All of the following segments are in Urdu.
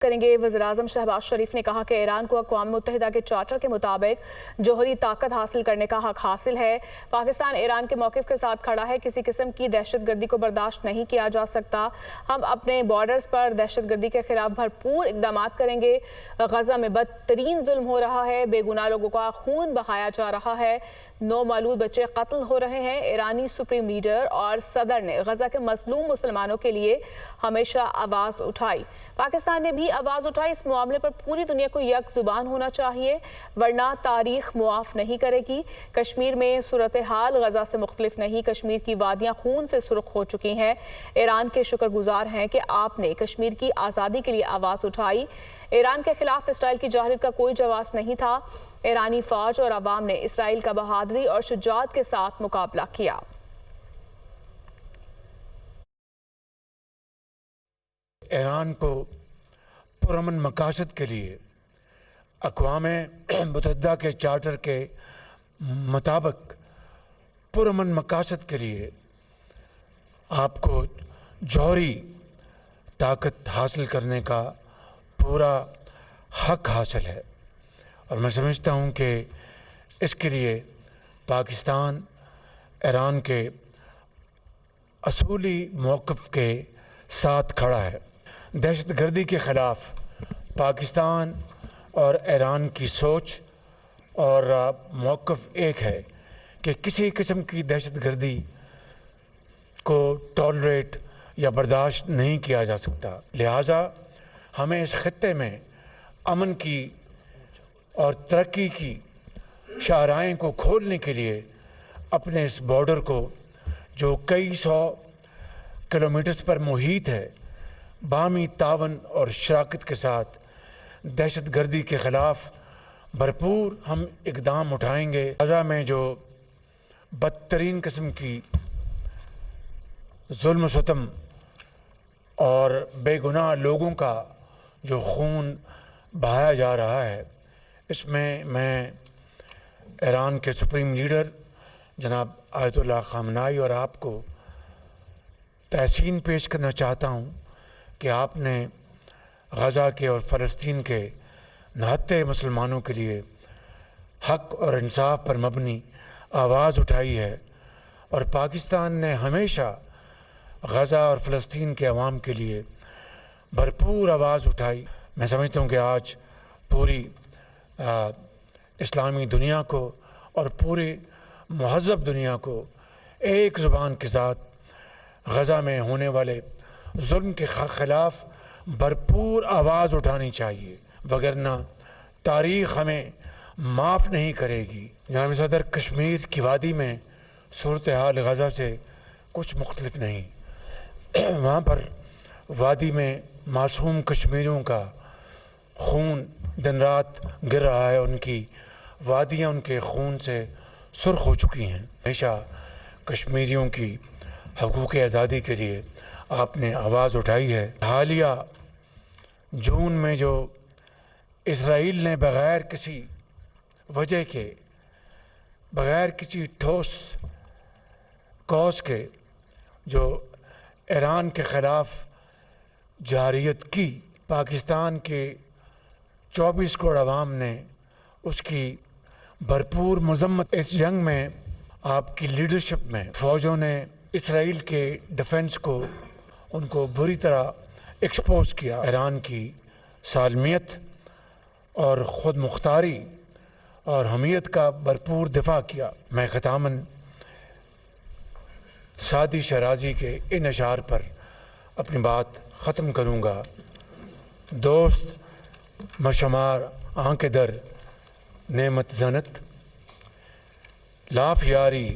کریں گے۔ وزیراعظم شہباز شریف نے کہا کہ ایران کو اقوام متحدہ کے چارٹر کے مطابق جوہری طاقت حاصل کرنے کا حق حاصل ہے۔ پاکستان ایران کے موقف کے ساتھ کھڑا ہے، کسی قسم کی دہشت گردی کو برداشت نہیں کیا جا سکتا۔ ہم اپنے بارڈرز پر دہشت گردی کے خلاف بھرپور اقدامات کریں گے۔ غزہ میں بدترین ظلم ہو رہا ہے، بے گناہ لوگوں کا خون بہایا جا رہا ہے، نومولود بچے قتل ہو رہے ہیں۔ ایرانی سپریم لیڈر اور صدر نے غزہ کے مظلوم مسلمانوں کے لیے ہمیشہ آواز اٹھائی۔ پاکستان نے بھی آواز اٹھائی۔ اس معاملے پر پوری دنیا کو یک زبان ہونا چاہیے، ورنہ تاریخ معاف نہیں کرے گی۔ کشمیر میں صورتحال غزہ سے مختلف نہیں، کشمیر کی وادیاں خون سے سرخ ہو چکی ہیں۔ ایران کے شکر گزار ہیں کہ آپ نے کشمیر کی آزادی کے لیے آواز اٹھائی۔ ایران کے خلاف اسرائیل کی جارحیت کا کوئی جواز نہیں تھا۔ ایرانی فوج اور عوام نے اسرائیل کا بہادری اور شجاعت کے ساتھ مقابلہ کیا۔ ایران کو پرامن مقاصد کے لیے اقوام متحدہ کے چارٹر کے مطابق پرامن مقاصد کے لیے آپ کو جوہری طاقت حاصل کرنے کا پورا حق حاصل ہے، اور میں سمجھتا ہوں کہ اس کے لیے پاکستان ایران کے اصولی موقف کے ساتھ کھڑا ہے۔ دہشت گردی کے خلاف پاکستان اور ایران کی سوچ اور موقف ایک ہے کہ کسی قسم کی دہشت گردی کو ٹالریٹ یا برداشت نہیں کیا جا سکتا۔ لہٰذا ہمیں اس خطے میں امن کی اور ترقی کی شاہراہیں کو کھولنے کے لیے اپنے اس بارڈر کو جو کئی سو کلومیٹرز پر محیط ہے، باہمی تعاون اور شراکت کے ساتھ دہشت گردی کے خلاف بھرپور ہم اقدام اٹھائیں گے۔ غزہ میں جو بدترین قسم کی ظلم و ستم اور بے گناہ لوگوں کا جو خون بہایا جا رہا ہے، اس میں ایران کے سپریم لیڈر جناب آیت اللہ خامنائی اور آپ کو تحسین پیش کرنا چاہتا ہوں کہ آپ نے غزہ کے اور فلسطین کے نہتے مسلمانوں کے لیے حق اور انصاف پر مبنی آواز اٹھائی ہے، اور پاکستان نے ہمیشہ غزہ اور فلسطین کے عوام کے لیے بھرپور آواز اٹھائی۔ میں سمجھتا ہوں کہ آج پوری اسلامی دنیا کو اور پوری مہذب دنیا کو ایک زبان کے ساتھ غزہ میں ہونے والے ظلم کے خلاف بھرپور آواز اٹھانی چاہیے، وگرنہ تاریخ ہمیں معاف نہیں کرے گی۔ جناب صدر، کشمیر کی وادی میں صورتحال غزہ سے کچھ مختلف نہیں۔ وہاں پر وادی میں معصوم کشمیریوں کا خون دن رات گر رہا ہے، ان کی وادیاں ان کے خون سے سرخ ہو چکی ہیں۔ ہمیشہ کشمیریوں کی حقوق آزادی کے لیے آپ نے آواز اٹھائی ہے۔ حالیہ جون میں جو اسرائیل نے بغیر کسی وجہ کے، بغیر کسی ٹھوس کاز کے جو ایران کے خلاف جارحیت کی، پاکستان کے 24 کروڑ عوام نے اس کی بھرپور مذمت۔ اس جنگ میں آپ کی لیڈرشپ میں فوجوں نے اسرائیل کے ڈیفنس کو، ان کو بری طرح ایکسپوز کیا، ایران کی سالمیت اور خود مختاری اور حمیت کا بھرپور دفاع کیا۔ میں ختاماً سعدی شیرازی کے ان اشعار پر اپنی بات ختم کروں گا۔ دوست مشمار آنکھ در نعمت زنت، لاف یاری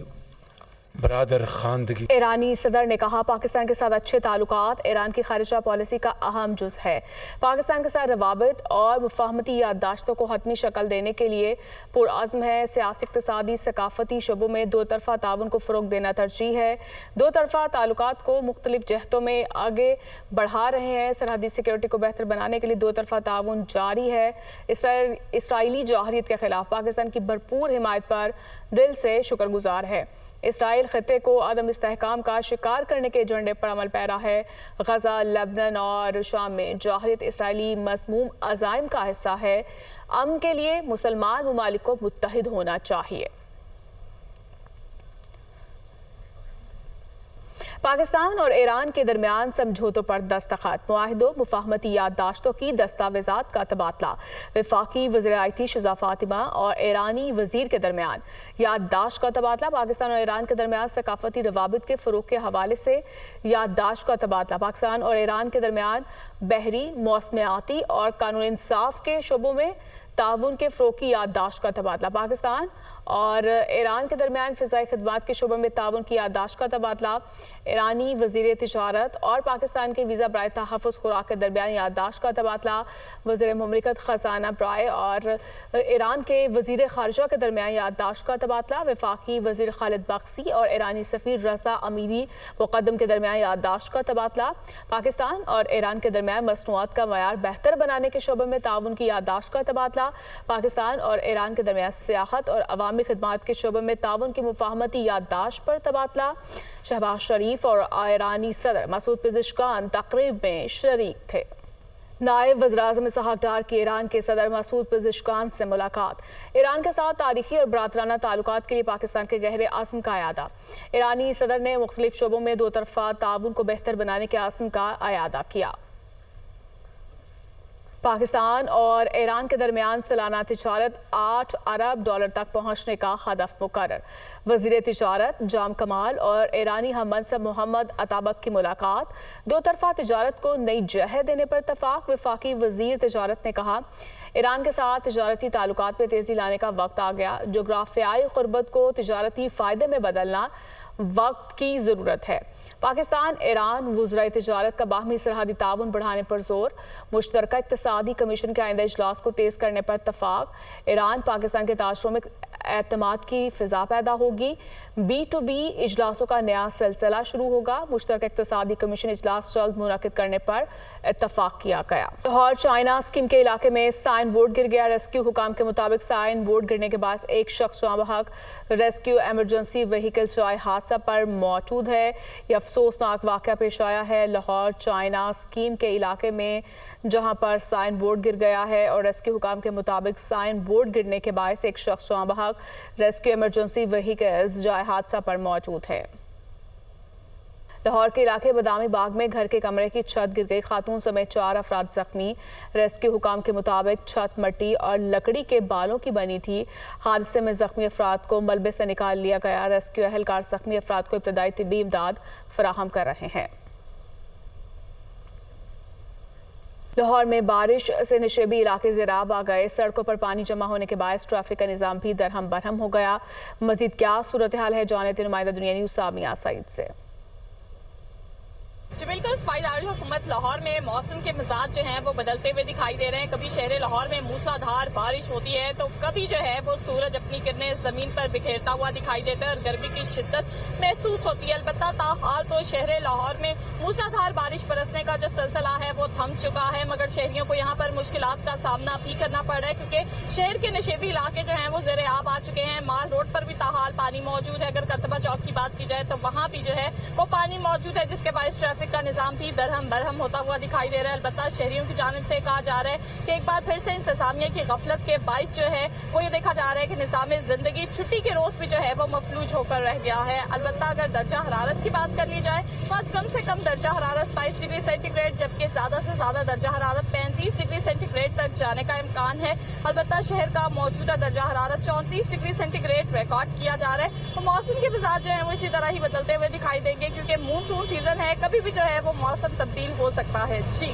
برادر خواندگی۔ ایرانی صدر نے کہا پاکستان کے ساتھ اچھے تعلقات ایران کی خارجہ پالیسی کا اہم جز ہے۔ پاکستان کے ساتھ روابط اور مفاہمتی یادداشتوں کو حتمی شکل دینے کے لیے پرعزم ہے۔ سیاسی، اقتصادی، ثقافتی شعبوں میں دو طرفہ تعاون کو فروغ دینا ترجیح ہے۔ دو طرفہ تعلقات کو مختلف جہتوں میں آگے بڑھا رہے ہیں۔ سرحدی سیکیورٹی کو بہتر بنانے کے لیے دو طرفہ تعاون جاری ہے۔ اسرائیلی جارحیت کے خلاف پاکستان کی بھرپور حمایت پر دل سے شکر گزار ہے۔ اسرائیل خطے کو عدم استحکام کا شکار کرنے کے ایجنڈے پر عمل پیرا ہے۔ غزہ، لبنان اور شام میں جوہریت اسرائیلی مذموم عزائم کا حصہ ہے۔ امن کے لیے مسلمان ممالک کو متحد ہونا چاہیے۔ پاکستان اور ایران کے درمیان سمجھوتوں پر دستخط، معاہدوں، مفاہمتی یادداشتوں کی دستاویزات کا تبادلہ۔ وفاقی وزیر آئی ٹی شہزاد فاطمہ اور ایرانی وزیر کے درمیان یادداشت کا تبادلہ۔ پاکستان اور ایران کے درمیان ثقافتی روابط کے فروغ کے حوالے سے یادداشت کا تبادلہ۔ پاکستان اور ایران کے درمیان بحری، موسمیاتی اور قانون انصاف کے شعبوں میں تعاون کے فروغ کی یادداشت کا تبادلہ۔ پاکستان اور ایران کے درمیان فضائی خدمات کے شعبے میں تعاون کی یادداشت کا تبادلہ۔ ایرانی وزیر تجارت اور پاکستان کے ویزا برائے تحفظ خوراک کے درمیان یادداشت کا تبادلہ۔ وزیر مملکت خزانہ برائے اور ایران کے وزیر خارجہ کے درمیان یادداشت کا تبادلہ۔ وفاقی وزیر خالد بخشی اور ایرانی سفیر رضا امیری مقدم کے درمیان یادداشت کا تبادلہ۔ پاکستان اور ایران کے درمیان مصنوعات کا معیار بہتر بنانے کے شعبے میں تعاون کی یادداشت کا تبادلہ۔ پاکستان اور ایران کے درمیان سیاحت اور عوامی خدمات کے شعبے میں تعاون کی مفاہمتی یادداشت پر تبادلہ۔ شہباز شریف اور ایرانی صدر مسعود پزشکان تقریب میں شریک تھے۔ نائب وزیر اعظم اسحاق ڈار کی ایران کے صدر مسعود پزشکان سے ملاقات۔ ایران کے ساتھ تاریخی اور برادرانہ تعلقات کے لیے پاکستان کے گہرے عزم کا اعادہ۔ ایرانی صدر نے مختلف شعبوں میں دو طرفہ تعاون کو بہتر بنانے کے عزم کا اعادہ کیا۔ پاکستان اور ایران کے درمیان سالانہ تجارت $8 ارب تک پہنچنے کا ہدف مقرر۔ وزیر تجارت جام کمال اور ایرانی ہم منصب محمد عطابک کی ملاقات۔ دو طرفہ تجارت کو نئی جہت دینے پر اتفاق۔ وفاقی وزیر تجارت نے کہا، ایران کے ساتھ تجارتی تعلقات میں تیزی لانے کا وقت آ گیا۔ جغرافیائی قربت کو تجارتی فائدے میں بدلنا وقت کی ضرورت ہے۔ پاکستان ایران وزرائے تجارت کا باہمی سرحدی تعاون بڑھانے پر زور۔ مشترکہ اقتصادی کمیشن کے آئندہ اجلاس کو تیز کرنے پر اتفاق۔ ایران پاکستان کے تعاشروں میں اعتماد کی فضا پیدا ہوگی۔ B2B اجلاسوں کا نیا سلسلہ شروع ہوگا۔ مشترکہ اقتصادی کمیشن اجلاس جلد منعقد کرنے پر اتفاق کیا گیا۔ لاہور چائنا اسکیم کے علاقے میں سائن بورڈ گر گیا۔ ریسکیو حکام کے مطابق سائن بورڈ گرنے کے باعث ایک شخص جاں بحق ریسکیو ایمرجنسی وہیکل جائے حادثہ پر موجود ہے۔ یہ افسوسناک واقعہ پیش آیا ہے لاہور چائنا اسکیم کے علاقے میں، جہاں پر سائن بورڈ گر گیا ہے اور ریسکیو حکام کے مطابق سائن بورڈ گرنے کے باعث ایک شخص جاں بحق ریسکیو ایمرجنسی وہیکل جائے حادثہ پر موجود ہے۔ لاہور کے علاقے بادامی باغ میں گھر کے کمرے کی چھت گر گئی، خاتون سمیت 4 افراد زخمی۔ ریسکیو حکام کے مطابق چھت مٹی اور لکڑی کے بالوں کی بنی تھی۔ حادثے میں زخمی افراد کو ملبے سے نکال لیا گیا۔ ریسکیو اہلکار زخمی افراد کو ابتدائی طبی امداد فراہم کر رہے ہیں۔ لاہور میں بارش سے نشیبی علاقے زیراب آ گئے۔ سڑکوں پر پانی جمع ہونے کے باعث ٹریفک کا نظام بھی درہم برہم ہو گیا۔ مزید کیا صورتحال ہے، جانتے نمائندہ دنیا نیوز سامیہ سعید سے۔ جی بالکل، صوبائی دارالحکومت لاہور میں موسم کے مزاج جو ہیں وہ بدلتے ہوئے دکھائی دے رہے ہیں۔ کبھی شہر لاہور میں موسلا دھار بارش ہوتی ہے تو کبھی جو ہے وہ سورج اپنی کرنیں زمین پر بکھیرتا ہوا دکھائی دیتا ہے اور گرمی کی شدت محسوس ہوتی ہے۔ البتہ تاحال تو شہر لاہور میں موسلا دھار بارش برسنے کا جو سلسلہ ہے وہ تھم چکا ہے، مگر شہریوں کو یہاں پر مشکلات کا سامنا بھی کرنا پڑ رہا ہے کیونکہ شہر کے نشیبی علاقے جو ہیں وہ زیر آب آ چکے ہیں۔ مال روڈ پر بھی تاحال پانی موجود ہے۔ اگر کرتبہ چوک کی بات کی جائے تو وہاں بھی جو ہے وہ پانی موجود ہے، جس کے باعث ٹریفک کا نظام بھی درہم برہم ہوتا ہوا دکھائی دے رہا ہے۔ البتہ شہریوں کی جانب سے کہا جا رہا ہے کہ ایک بار پھر سے انتظامیہ کی غفلت کے باعث جو ہے وہ یہ دیکھا جا رہا ہے کہ نظام زندگی چھٹی کے روز بھی جو ہے وہ مفلوج ہو کر رہ گیا ہے۔ البتہ اگر درجہ حرارت کی بات کر لی جائے تو آج کم سے کم درجہ حرارت 27 ڈگری سینٹی گریڈ جبکہ زیادہ سے زیادہ درجہ حرارت 35 ڈگری سینٹی گریڈ تک جانے کا امکان ہے۔ البتہ شہر کا موجودہ درجہ حرارت 34 ڈگری سینٹی گریڈ ریکارڈ کیا جا رہا ہے۔ تو موسم کے مزاج جو ہیں وہ اسی طرح ہی بدلتے ہوئے دکھائی دیں گے کیونکہ مونسون سیزن ہے، کبھی بھی جو ہے وہ موسم تبدیل ہو سکتا ہے۔ جی